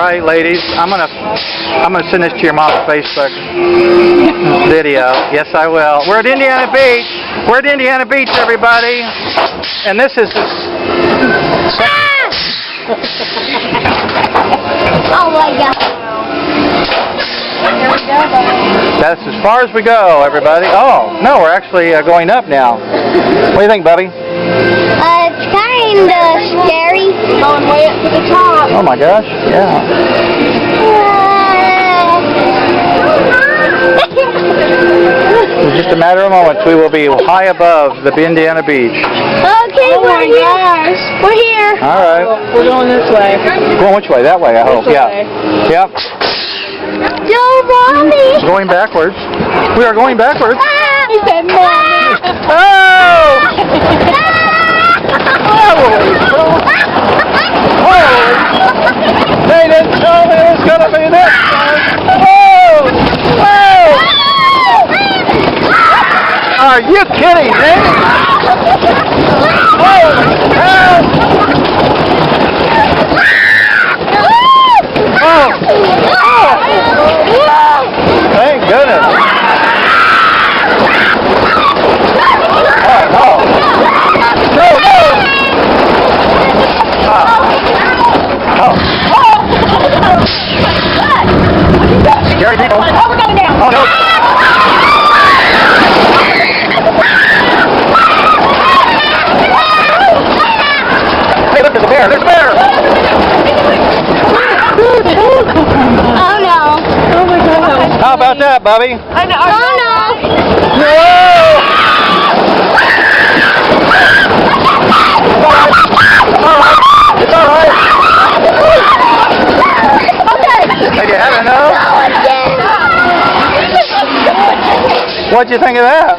right, ladies. I'm gonna send this to your mom's Facebook video. Yes, I will. We're at Indiana Beach. We're at Indiana Beach, everybody. And this is Oh my God. That's as far as we go, everybody. Oh, no, we're actually going up now. What do you think, Bubby? It's kind of scary. Going way up to the top. Oh my gosh, yeah. In just a matter of moments, we will be high above the Indiana Beach. Okay, Oh my gosh. we're here. All right. We're going this way. Going which way? That way, I hope. This Yeah. way. Yep. Yo, Mommy. Going backwards. We are going backwards. He said, Mommy. Oh! They didn't tell me it was going to be this time. Oh! Oh! Are you kidding me? Holy cow! Oh! Oh! Thank goodness. Oh, no. No, no! Oh. Scary people. Oh, we're going down. Oh, no. Hey, look, there's a bear. There's a bear. Oh no. Oh my gosh. How about that, Bubby? I know. Oh no. No! It's all right. Okay. Have you had enough? What'd you think of that?